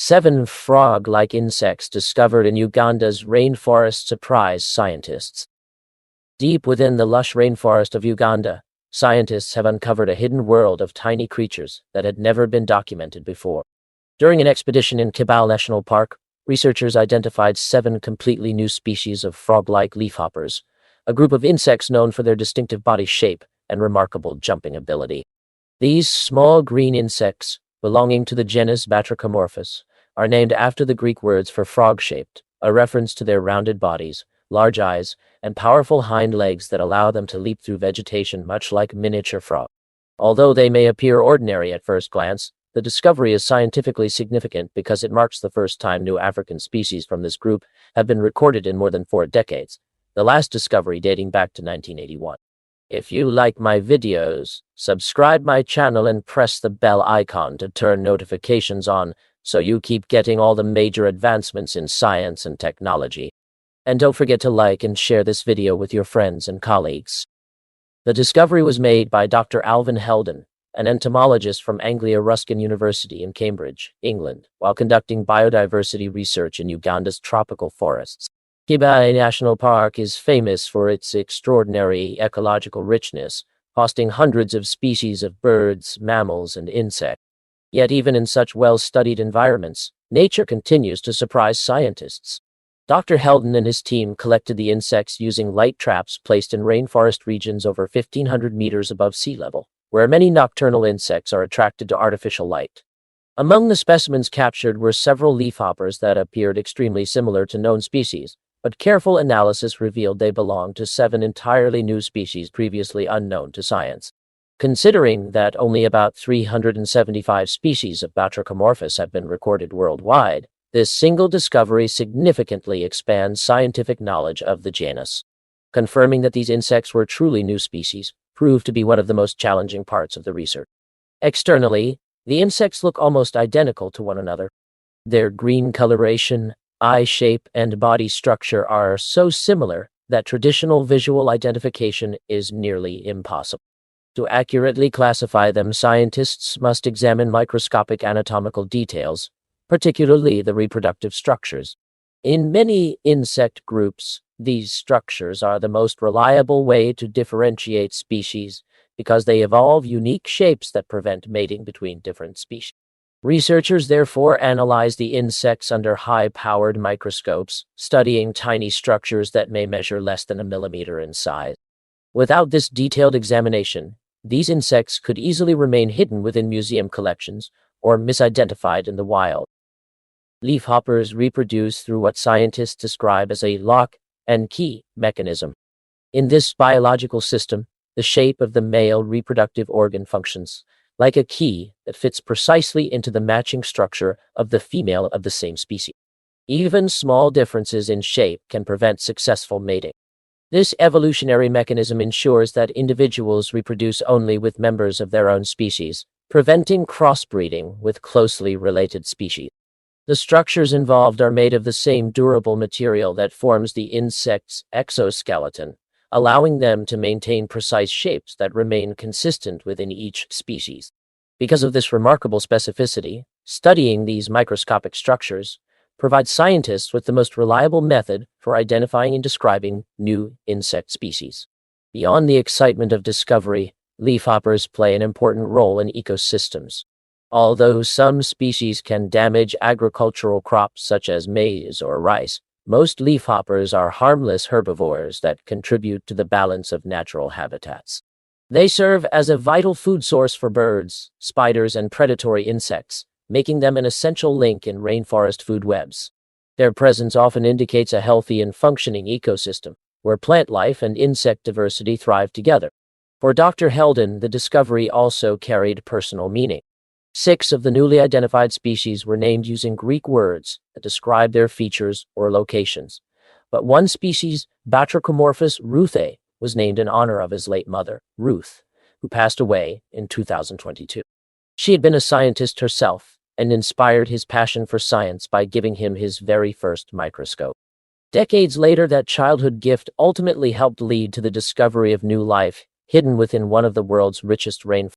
7 frog-like insects discovered in Uganda's rainforest surprise scientists. Deep within the lush rainforest of Uganda, scientists have uncovered a hidden world of tiny creatures that had never been documented before. During an expedition in Kibale National Park, researchers identified 7 completely new species of frog-like leafhoppers, a group of insects known for their distinctive body shape and remarkable jumping ability. These small green insects, belonging to the genus Batracomorphus, are named after the Greek words for frog-shaped, a reference to their rounded bodies, large eyes, and powerful hind legs that allow them to leap through vegetation much like miniature frogs. Although they may appear ordinary at first glance, the discovery is scientifically significant because it marks the first time new African species from this group have been recorded in more than 4 decades, the last discovery dating back to 1981. If you like my videos, subscribe my channel and press the bell icon to turn notifications on so you keep getting all the major advancements in science and technology. And don't forget to like and share this video with your friends and colleagues. The discovery was made by Dr. Alvin Heldon, an entomologist from Anglia Ruskin University in Cambridge, England, while conducting biodiversity research in Uganda's tropical forests. Kibale National Park is famous for its extraordinary ecological richness, hosting hundreds of species of birds, mammals, and insects. Yet even in such well-studied environments, nature continues to surprise scientists. Dr. Heldon and his team collected the insects using light traps placed in rainforest regions over 1,500 meters above sea level, where many nocturnal insects are attracted to artificial light. Among the specimens captured were several leafhoppers that appeared extremely similar to known species, but careful analysis revealed they belonged to 7 entirely new species previously unknown to science. Considering that only about 375 species of Batracomorphus have been recorded worldwide, this single discovery significantly expands scientific knowledge of the genus. Confirming that these insects were truly new species proved to be one of the most challenging parts of the research. Externally, the insects look almost identical to one another. Their green coloration, eye shape, and body structure are so similar that traditional visual identification is nearly impossible. To accurately classify them, scientists must examine microscopic anatomical details, particularly the reproductive structures. In many insect groups, these structures are the most reliable way to differentiate species because they evolve unique shapes that prevent mating between different species. Researchers therefore analyze the insects under high-powered microscopes, studying tiny structures that may measure less than a millimeter in size. Without this detailed examination, these insects could easily remain hidden within museum collections or misidentified in the wild. Leafhoppers reproduce through what scientists describe as a lock and key mechanism. In this biological system, the shape of the male reproductive organ functions like a key that fits precisely into the matching structure of the female of the same species. Even small differences in shape can prevent successful mating. This evolutionary mechanism ensures that individuals reproduce only with members of their own species, preventing crossbreeding with closely related species. The structures involved are made of the same durable material that forms the insect's exoskeleton, allowing them to maintain precise shapes that remain consistent within each species. Because of this remarkable specificity, studying these microscopic structures provides scientists with the most reliable method for identifying and describing new insect species. Beyond the excitement of discovery, leafhoppers play an important role in ecosystems. Although some species can damage agricultural crops such as maize or rice, most leafhoppers are harmless herbivores that contribute to the balance of natural habitats. They serve as a vital food source for birds, spiders, and predatory insects, making them an essential link in rainforest food webs. Their presence often indicates a healthy and functioning ecosystem, where plant life and insect diversity thrive together. For Dr. Heldon, the discovery also carried personal meaning. 6 of the newly identified species were named using Greek words that describe their features or locations. But one species, Batracomorphus ruthae, was named in honor of his late mother, Ruth, who passed away in 2022. She had been a scientist herself and inspired his passion for science by giving him his very first microscope. Decades later, that childhood gift ultimately helped lead to the discovery of new life hidden within one of the world's richest rainforests.